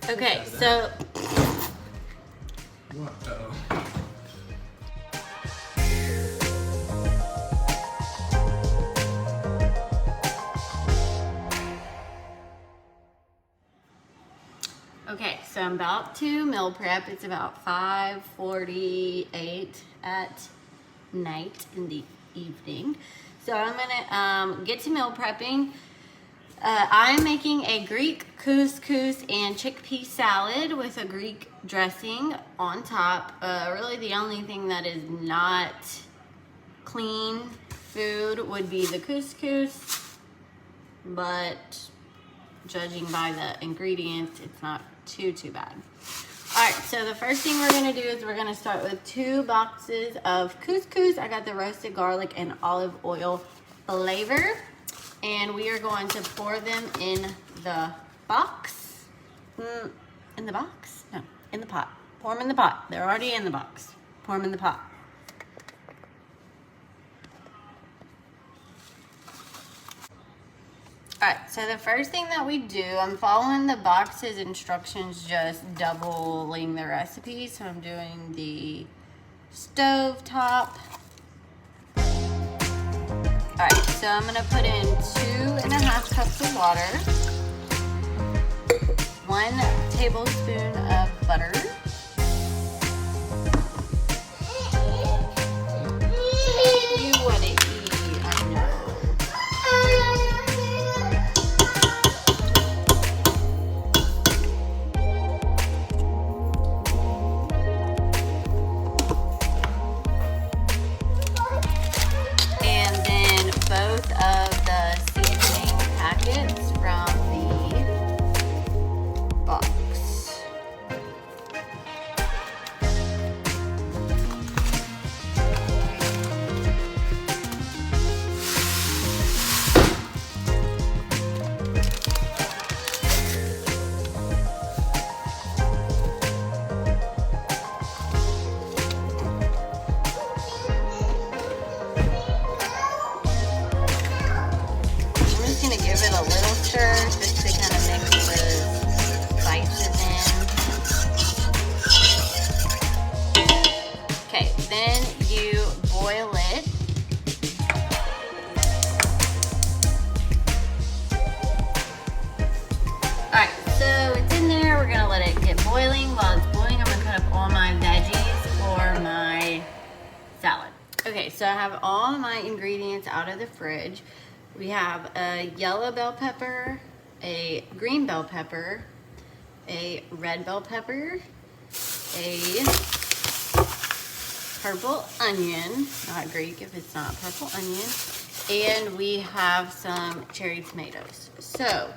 Okay, so. What? Uh-oh. Okay, so I'm about to meal prep. It's about 5:48 at night in the evening. So I'm gonna get to meal prepping. I'm making a Greek couscous and chickpea salad with a Greek dressing on top. Really the only thing that is not clean food would be the couscous, but judging by the ingredients, it's not too bad. All right, so the first thing we're gonna do is we're gonna start with 2 boxes of couscous. I got the roasted garlic and olive oil flavor, and we are going to pour them in the box. In the box? No, in the pot. Pour them in the pot. They're already in the box. Pour them in the pot. Alright, so the first thing that we do, I'm following the box's instructions, just doubling the recipe. So I'm doing the stove top. Alright, so I'm going to put in 2.5 cups of water, 1 tablespoon of butter, you want to eat, I know. Then you boil it. Alright, so it's in there. We're going to let it get boiling. While it's boiling, I'm going to cut up all my veggies for my salad. Okay, so I have all my ingredients out of the fridge. We have a yellow bell pepper, a green bell pepper, a red bell pepper, a purple onion, not Greek if it's not purple onion, and we have some cherry tomatoes. So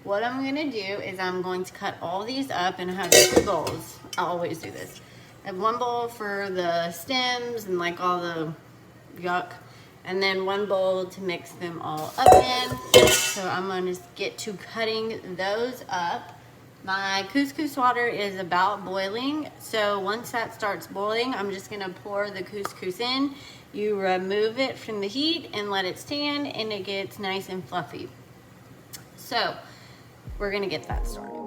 what I'm going to do is I'm going to cut all these up, and I have 2 bowls. I always do this. I have 1 bowl for the stems and like all the yuck, and then 1 bowl to mix them all up in. So I'm going to get to cutting those up. My couscous water is about boiling, so once that starts boiling, I'm just going to pour the couscous in. You remove it from the heat and let it stand, and it gets nice and fluffy. So we're going to get that started.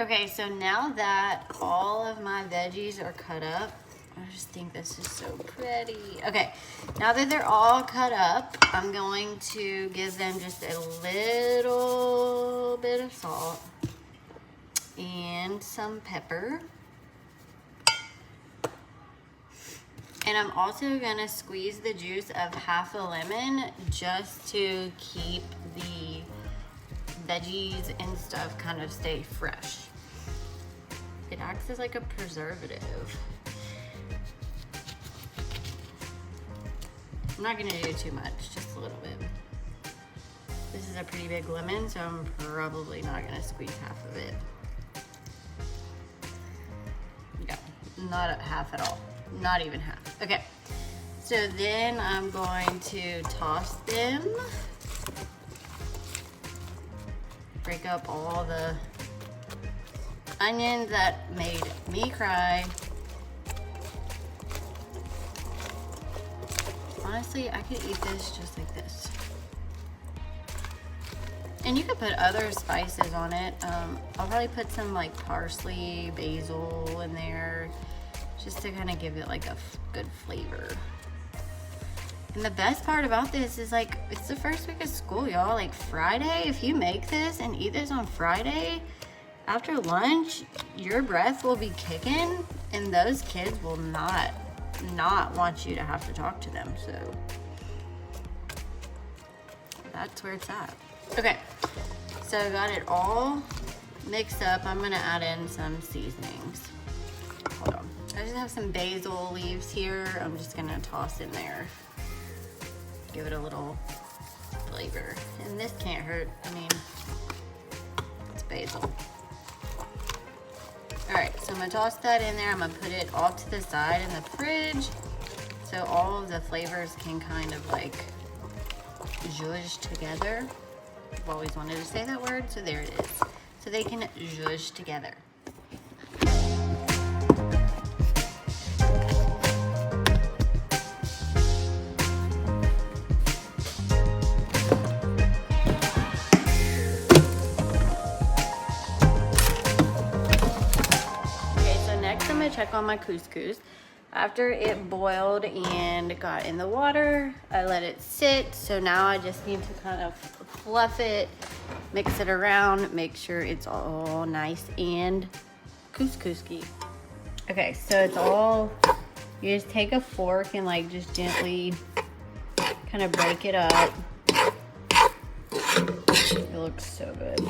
Okay, so now that all of my veggies are cut up, I just think this is so pretty. Okay, now that they're all cut up, I'm going to give them just a little bit of salt and some pepper. And I'm also gonna squeeze the juice of half a lemon just to keep the veggies and stuff kind of stay fresh. It acts as like a preservative. I'm not gonna do too much, just a little bit. This is a pretty big lemon, so I'm probably not gonna squeeze half of it. Not half at all. Not even half. Okay. So then I'm going to toss them. Break up all the onions that made me cry. Honestly, I could eat this just like this. And you could put other spices on it. I'll probably put some like parsley, basil in there, just to kind of give it like a good flavor. And the best part about this is like, it's the first week of school, y'all. Like Friday, if you make this and eat this on Friday, after lunch, your breath will be kicking and those kids will not want you to have to talk to them. So that's where it's at. Okay, so I got it all mixed up. I'm gonna add in some seasonings. Hold on. I just have some basil leaves here. I'm just gonna toss in there. Give it a little flavor. And this can't hurt. I mean, it's basil. All right, so I'm gonna toss that in there. I'm gonna put it off to the side in the fridge so all of the flavors can kind of like zhuzh together. I've always wanted to say that word, so there it is. So they can zhuzh together. Okay, so next I'm gonna check on my couscous. After it boiled and got in the water, I let it sit. So now I just need to kind of fluff it, mix it around, make sure it's all nice and couscous-y. Okay, so it's all, you just take a fork and like just gently kind of break it up. It looks so good.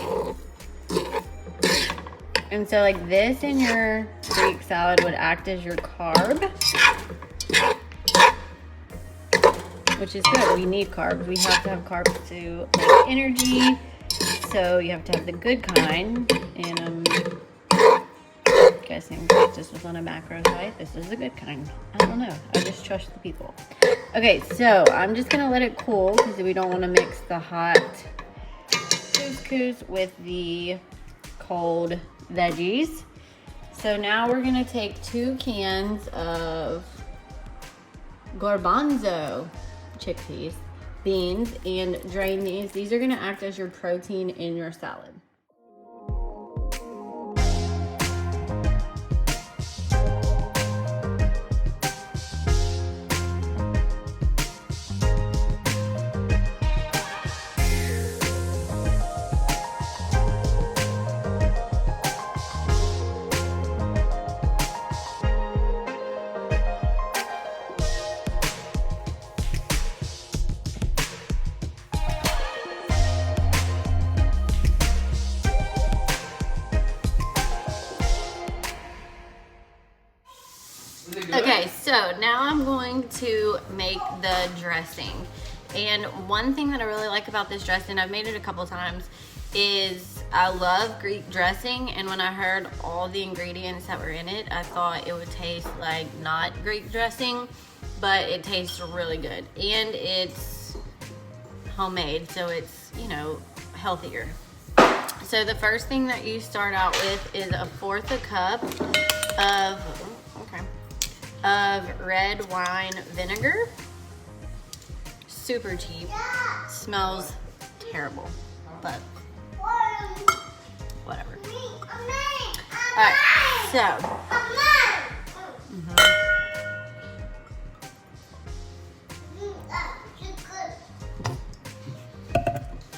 And so like this in your Greek salad would act as your carb, which is good. We need carbs. We have to have carbs to make energy. So you have to have the good kind. And I'm guessing this was on a macro site. This is the good kind. I don't know. I just trust the people. Okay, so I'm just gonna let it cool because we don't want to mix the hot couscous with the cold veggies. So now we're gonna take 2 cans of garbanzo chickpeas, beans, and drain these. These are gonna act as your protein in your salad. Okay, so now I'm going to make the dressing. And one thing that I really like about this dressing, I've made it a couple times, is I love Greek dressing. And when I heard all the ingredients that were in it, I thought it would taste like not Greek dressing, but it tastes really good. And it's homemade, so it's, you know, healthier. So the first thing that you start out with is 1/4 cup of red wine vinegar. Super cheap. Smells terrible, but whatever. Alright, so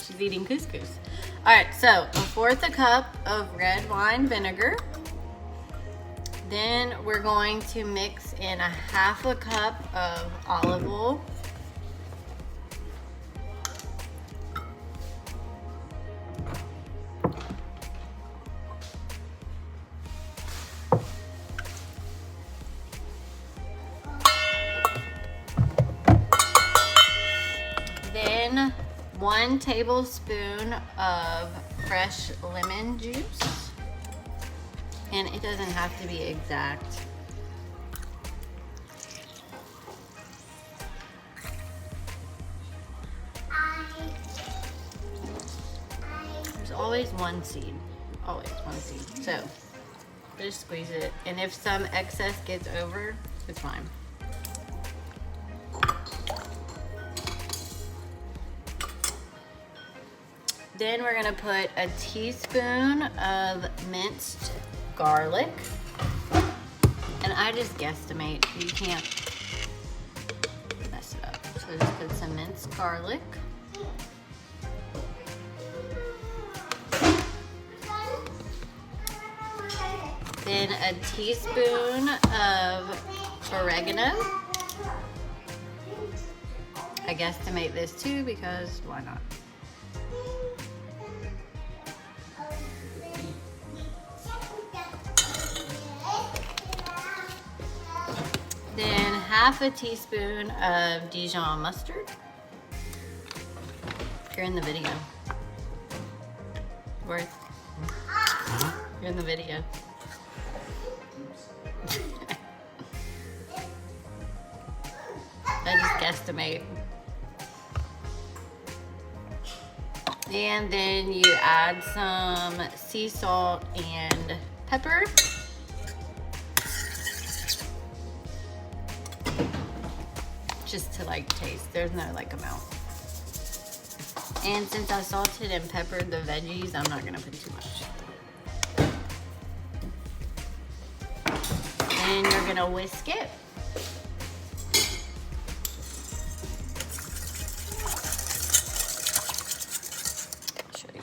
she's eating couscous. Alright, so 1/4 cup of red wine vinegar. Then we're going to mix in 1/2 cup of olive oil. Then 1 tablespoon of fresh lemon juice. And it doesn't have to be exact. always one seed. Always one seed. So just squeeze it. And if some excess gets over, it's fine. Then we're gonna put a teaspoon of minced garlic. And I just guesstimate, you can't mess it up. So just put some minced garlic. Then a teaspoon of oregano. I guesstimate this too because why not? Then half a teaspoon of Dijon mustard. If you're in the video. Worth. You're in the video. I just guesstimate. And then you add some sea salt and pepper. Just to like taste. There's no like amount. And since I salted and peppered the veggies, I'm not gonna put too much. And you're gonna whisk it. I'll show you.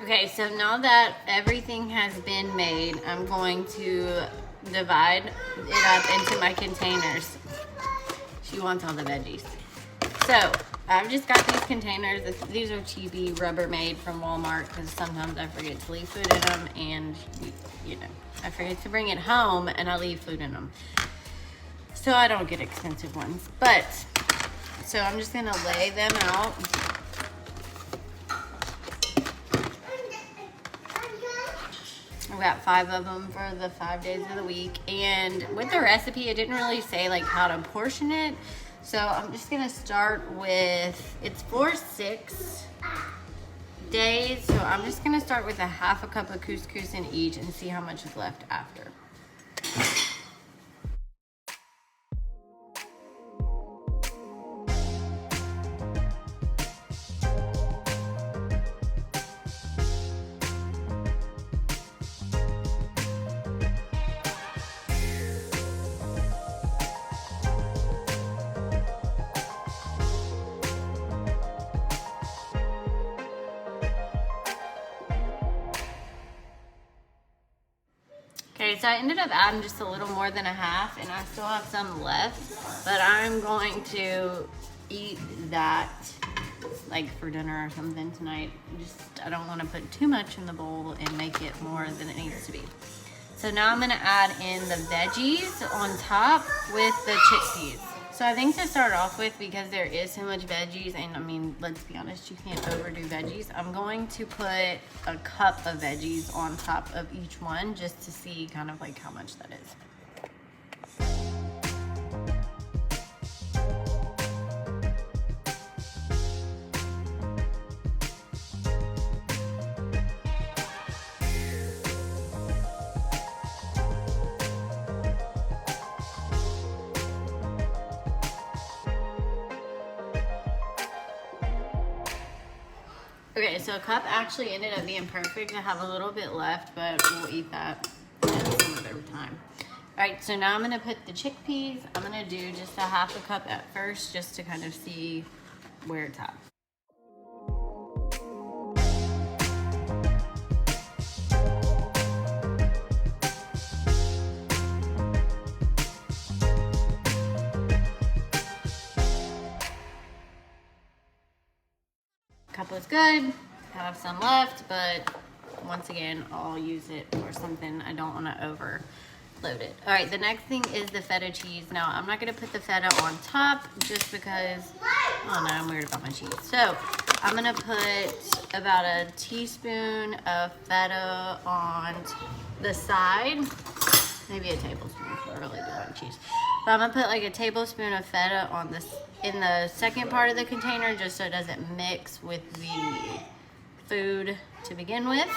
Okay, so now that everything has been made, I'm going to divide it up into my containers. She wants all the veggies. So, I've just got these containers. These are cheapy Rubbermaid from Walmart because sometimes I forget to leave food in them and, you know, I forget to bring it home and I leave food in them. So I don't get expensive ones. But, so I'm just going to lay them out. I've got 5 of them for the 5 days of the week. And with the recipe, it didn't really say like how to portion it. So I'm just gonna start with, it's for 6 days. So I'm just gonna start with a half a cup of couscous in each and see how much is left after. Okay, so I ended up adding just a little more than a half and I still have some left, but I'm going to eat that like for dinner or something tonight. I don't want to put too much in the bowl and make it more than it needs to be. So now I'm gonna add in the veggies on top with the chickpeas. So I think to start off with, because there is so much veggies, and I mean, let's be honest, you can't overdo veggies. I'm going to put a cup of veggies on top of each one just to see kind of like how much that is. Okay, so a cup actually ended up being perfect. I have a little bit left, but we'll eat that some other time. All right, so now I'm gonna put the chickpeas. I'm gonna do just a half a cup at first, just to kind of see where it's at. Cup was good. I have some left, but once again, I'll use it for something I don't want to loaded. All right, the next thing is the feta cheese. Now, I'm not gonna put the feta on top just because, oh no, I'm weird about my cheese. So, I'm gonna put about a teaspoon of feta on the side. Maybe a tablespoon if I really do like cheese. But I'm gonna put like a tablespoon of feta on this in the second part of the container just so it doesn't mix with the food to begin with.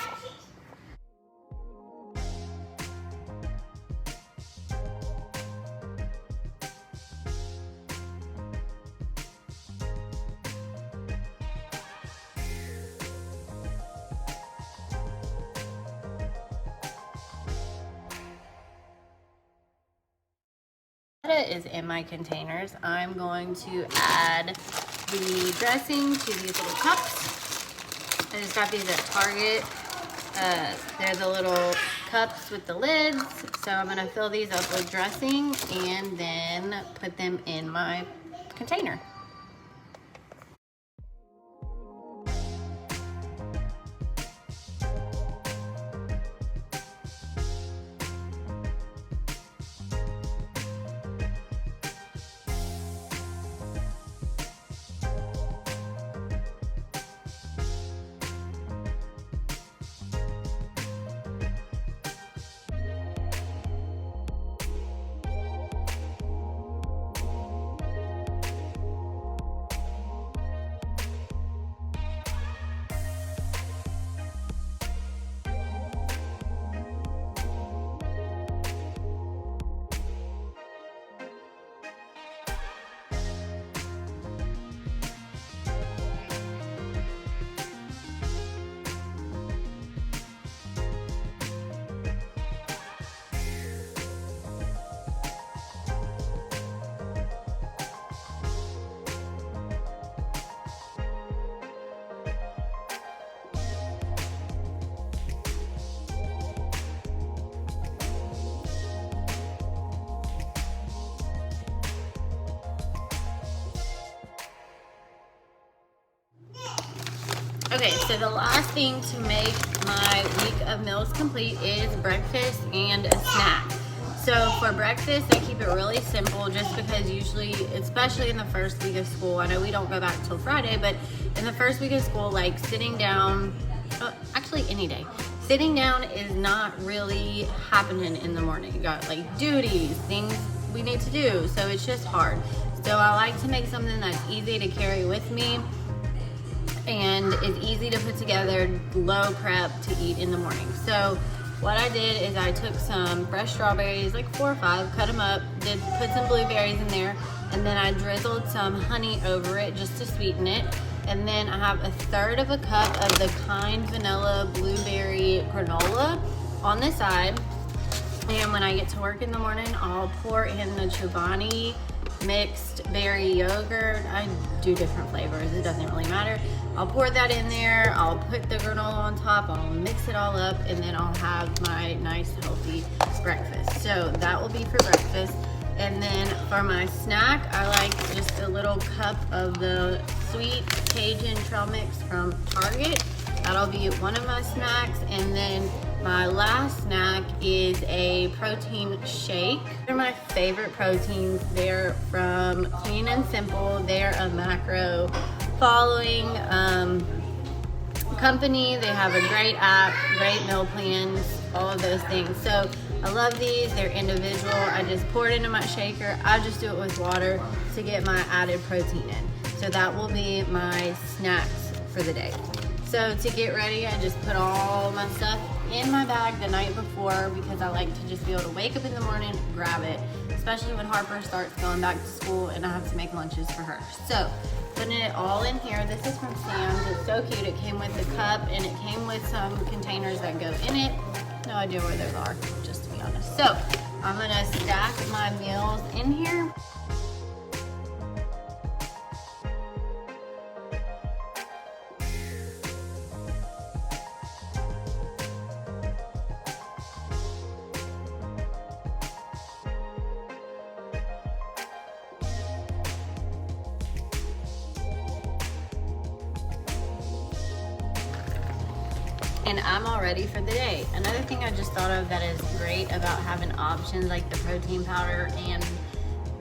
Is in my containers. I'm going to add the dressing to these little cups. I just got these at Target. They're the little cups with the lids. So I'm going to fill these up with dressing and then put them in my container. Okay, so the last thing to make my week of meals complete is breakfast and a snack. So for breakfast, I keep it really simple just because usually, especially in the first week of school, I know we don't go back till Friday, but in the first week of school, like sitting down, actually any day, sitting down is not really happening in the morning. You got like duties, things we need to do, so it's just hard. So I like to make something that's easy to carry with me and is easy to put together, low prep to eat in the morning. So what I did is I took some fresh strawberries, like 4 or 5, cut them up, put some blueberries in there, and then I drizzled some honey over it just to sweeten it. And then I have a 1/3 of a cup of the Kind Vanilla Blueberry Granola on the side. And when I get to work in the morning, I'll pour in the Chobani mixed berry yogurt. I do different flavors, it doesn't really matter. I'll pour that in there, I'll put the granola on top, I'll mix it all up, and then I'll have my nice healthy breakfast. So that will be for breakfast. And then for my snack, I like just a little cup of the sweet Cajun trail mix from Target. That'll be one of my snacks. And then my last snack is a protein shake. They're my favorite proteins. They're from Clean and Simple. They're a macro following company. They have a great app, great meal plans, all of those things. So I love these. They're individual. I just pour it into my shaker. I just do it with water to get my added protein in. So that will be my snacks for the day. So to get ready, I just put all my stuff in my bag the night before because I like to just be able to wake up in the morning, grab it, especially when Harper starts going back to school and I have to make lunches for her. So putting it all in here. This is from Sam's. It's so cute. It came with a cup and it came with some containers that go in it. No idea where those are, just to be honest. So I'm gonna stack my meals in here. and I'm all ready for the day. Another thing I just thought of that is great about having options like the protein powder and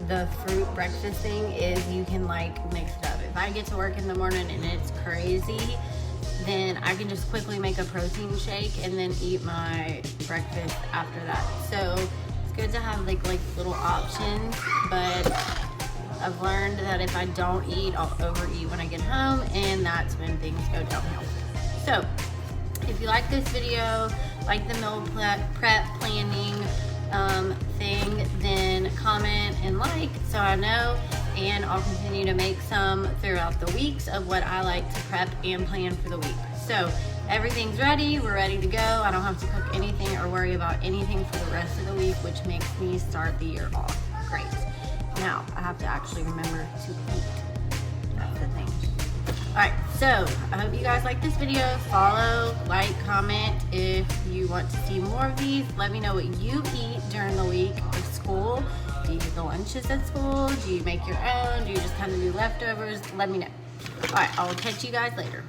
the fruit breakfast thing is you can like mix it up. If I get to work in the morning and it's crazy, then I can just quickly make a protein shake and then eat my breakfast after that. So it's good to have like little options, but I've learned that if I don't eat, I'll overeat when I get home, and that's when things go downhill. So if you like this video, like the meal prep planning thing, then comment and like so I know, and I'll continue to make some throughout the weeks of what I like to prep and plan for the week. So everything's ready, we're ready to go. I don't have to cook anything or worry about anything for the rest of the week, which makes me start the year off great. Now I have to actually remember to eat. That's the thing. Alright, so I hope you guys like this video. Follow, like, comment if you want to see more of these. Let me know what you eat during the week of school. Do you eat the lunches at school? Do you make your own? Do you just kind of do leftovers? Let me know. Alright, I'll catch you guys later.